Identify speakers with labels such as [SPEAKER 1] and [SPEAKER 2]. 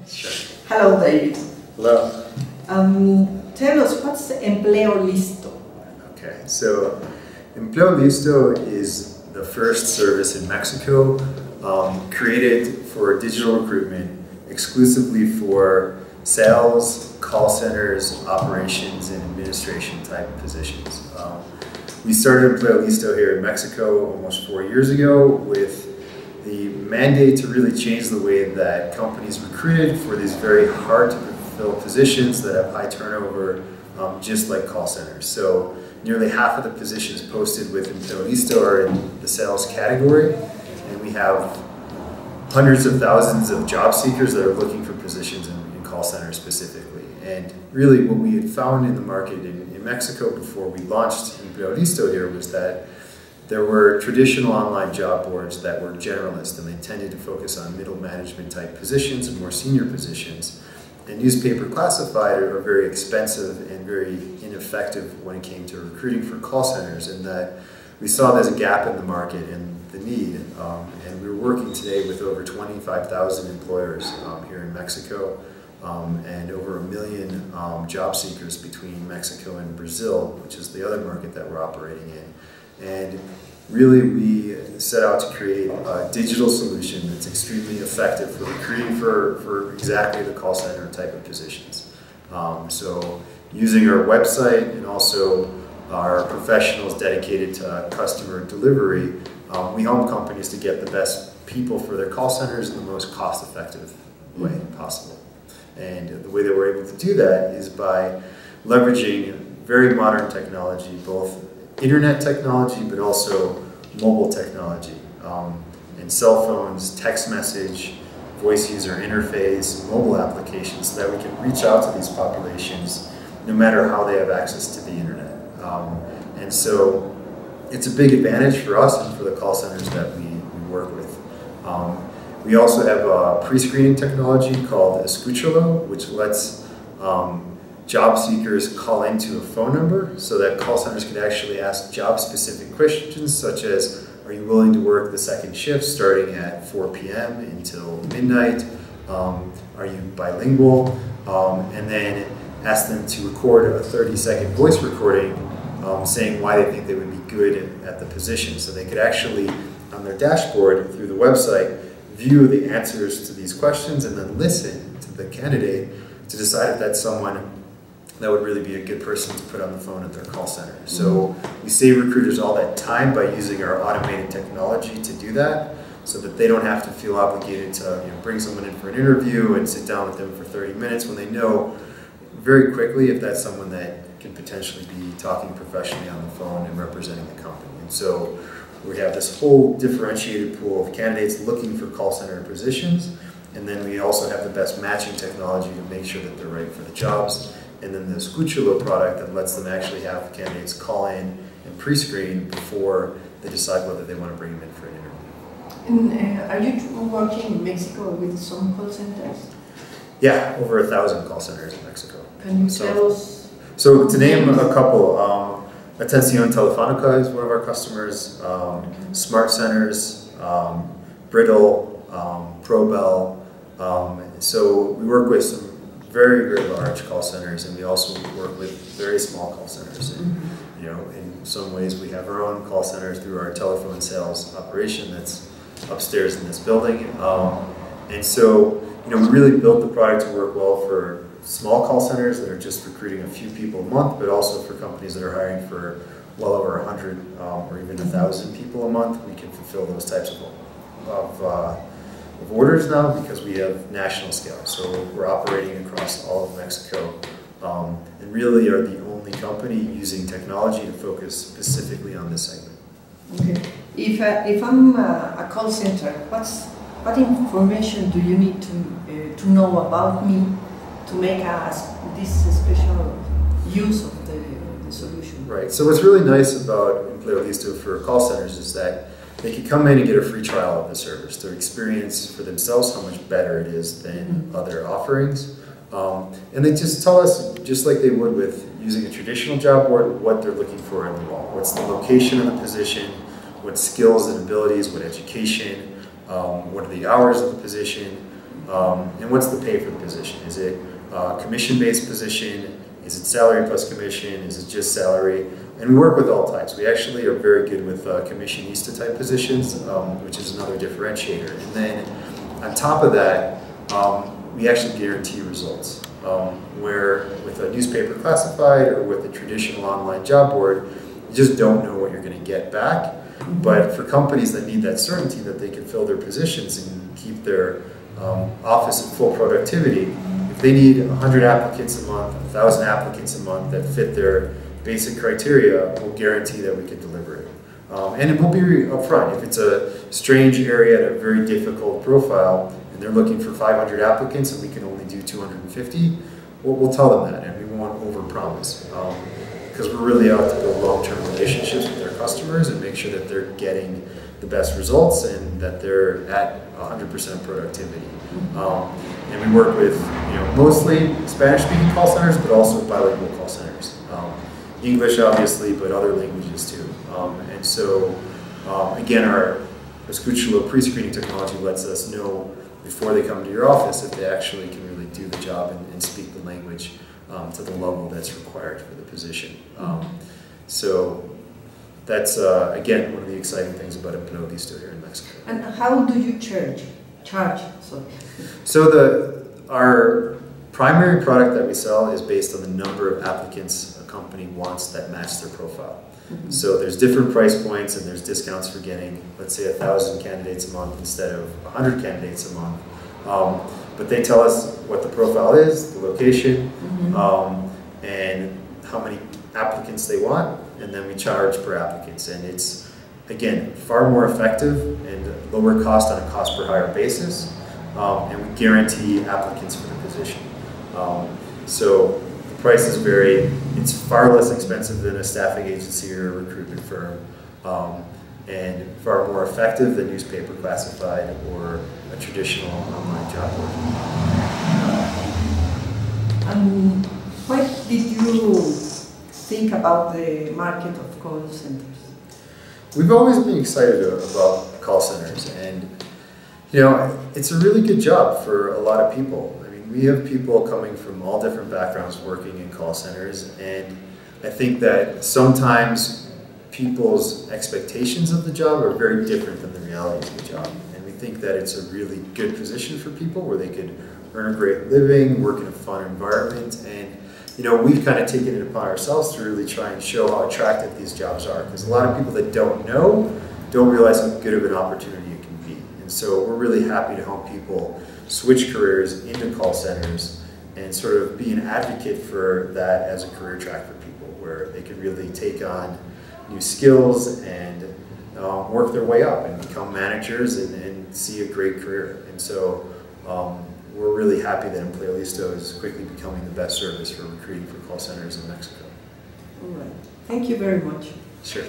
[SPEAKER 1] Sure.
[SPEAKER 2] Hello, David.
[SPEAKER 1] Hello.
[SPEAKER 2] Tell us, what's EmpleoListo?
[SPEAKER 1] Okay, so EmpleoListo is the first service in Mexico created for digital recruitment exclusively for sales, call centers, operations, and administration type positions. We started EmpleoListo here in Mexico almost 4 years ago with the mandate to really change the way that companies recruited for these very hard to fill positions that have high turnover, just like call centers. So nearly half of the positions posted with EmpleoListo are in the sales category, and we have hundreds of thousands of job seekers that are looking for positions in call centers specifically. And really what we had found in the market in Mexico before we launched EmpleoListo here was that there were traditional online job boards that were generalist, and they tended to focus on middle management type positions and more senior positions. And newspaper classified are very expensive and very ineffective when it came to recruiting for call centers, and that we saw there's a gap in the market and the need. And we're working today with over 25,000 employers here in Mexico and over 1 million job seekers between Mexico and Brazil, which is the other market that we're operating in. And really we set out to create a digital solution that's extremely effective for recruiting for exactly the call center type of positions. So using our website and also our professionals dedicated to customer delivery, we help companies to get the best people for their call centers in the most cost-effective way possible. And the way that we're able to do that is by leveraging very modern technology, both internet technology, but also mobile technology, and cell phones, text message, voice user interface, mobile applications, so that we can reach out to these populations no matter how they have access to the internet. And so it's a big advantage for us and for the call centers that we work with. We also have a pre-screening technology called Escúchalo, which lets job seekers call into a phone number so that call centers can actually ask job-specific questions such as, are you willing to work the second shift starting at 4 p.m. until midnight? Are you bilingual? And then ask them to record a 30-second voice recording saying why they think they would be good at the position. So they could actually, on their dashboard through the website, view the answers to these questions and then listen to the candidate to decide if that's someone that would really be a good person to put on the phone at their call center. So we save recruiters all that time by using our automated technology to do that, so that they don't have to feel obligated to bring someone in for an interview and sit down with them for 30 minutes when they know very quickly if that's someone that can potentially be talking professionally on the phone and representing the company. And so we have this whole differentiated pool of candidates looking for call center positions, and then we also have the best matching technology to make sure that they're right for the jobs. And then the Escúchalo product that lets them actually have candidates call in and pre-screen before they decide whether they want to bring them in for an interview.
[SPEAKER 2] And are you working in Mexico with some call centers?
[SPEAKER 1] Yeah, over 1,000 call centers in Mexico.
[SPEAKER 2] Can you tell us?
[SPEAKER 1] So to name a couple, Atención Telefónica is one of our customers, Smart Centers, Brittle, ProBell. So we work with some very, very large call centers, and we also work with very small call centers. And, in some ways we have our own call centers through our telephone sales operation that's upstairs in this building. And so, we really built the product to work well for small call centers that are just recruiting a few people a month, but also for companies that are hiring for well over 100 or even 1,000 people a month. We can fulfill those types of orders now because we have national scale. So we're operating across all of Mexico and really are the only company using technology to focus specifically on this segment.
[SPEAKER 2] Okay. If I'm a call center, what information do you need to know about me to make this special use of the solution?
[SPEAKER 1] Right. So what's really nice about EmpleoListo for call centers is that they can come in and get a free trial of the service to experience for themselves how much better it is than other offerings. And they just tell us, just like they would with using a traditional job board, what they're looking for in the role. What's the location of the position, what skills and abilities, what education, what are the hours of the position, And what's the pay for the position? Is it a commission-based position? Is it salary plus commission? Is it just salary? And we work with all types. We actually are very good with commissionista type positions, which is another differentiator. And then on top of that, we actually guarantee results. Where with a newspaper classified or with a traditional online job board, you just don't know what you're going to get back. But for companies that need that certainty that they can fill their positions and keep their office at full productivity, if they need 100 applicants a month, 1,000 applicants a month that fit their basic criteria, we'll guarantee that we can deliver it. And it will be upfront. If it's a strange area and a very difficult profile, and they're looking for 500 applicants and we can only do 250, we'll tell them that, and we won't overpromise. Because we're really out to build long-term relationships with their customers and make sure that they're getting the best results and that they're at 100% productivity. And we work with mostly Spanish-speaking call centers, but also bilingual call centers. English, obviously, but other languages too. And so, again, our Escuchalo pre-screening technology lets us know before they come to your office if they actually can really do the job and speak the language to the level that's required for the position. So that's, again, one of the exciting things about EmpleoListo here in Mexico.
[SPEAKER 2] And how do you charge? Sorry.
[SPEAKER 1] So our primary product that we sell is based on the number of applicants a company wants that match their profile. So there's different price points and there's discounts for getting, let's say, 1,000 candidates a month instead of 100 candidates a month. But they tell us what the profile is, the location, and how many applicants they want, and then we charge per applicants. And it's, again, far more effective and lower cost on a cost per hire basis, and we guarantee applicants for the position. So the prices vary. It's far less expensive than a staffing agency or a recruitment firm, and far more effective than newspaper classified or a traditional online job board.
[SPEAKER 2] And what did you think about the market of call centers?
[SPEAKER 1] We've always been excited about call centers, and it's a really good job for a lot of people. I mean, we have people coming from all different backgrounds working in call centers, and I think that sometimes people's expectations of the job are very different than the reality of the job. And we think that it's a really good position for people where they could earn a great living, work in a fun environment, and we've kind of taken it upon ourselves to really try and show how attractive these jobs are, because a lot of people that don't realize how good of an opportunity it can be. And so we're really happy to help people switch careers into call centers and sort of be an advocate for that as a career track for people, where they can really take on new skills and work their way up and become managers and see a great career. And so we're really happy that EmpleoListo is quickly becoming the best service for recruiting for call centers in Mexico.
[SPEAKER 2] All right. Thank you very much.
[SPEAKER 1] Sure.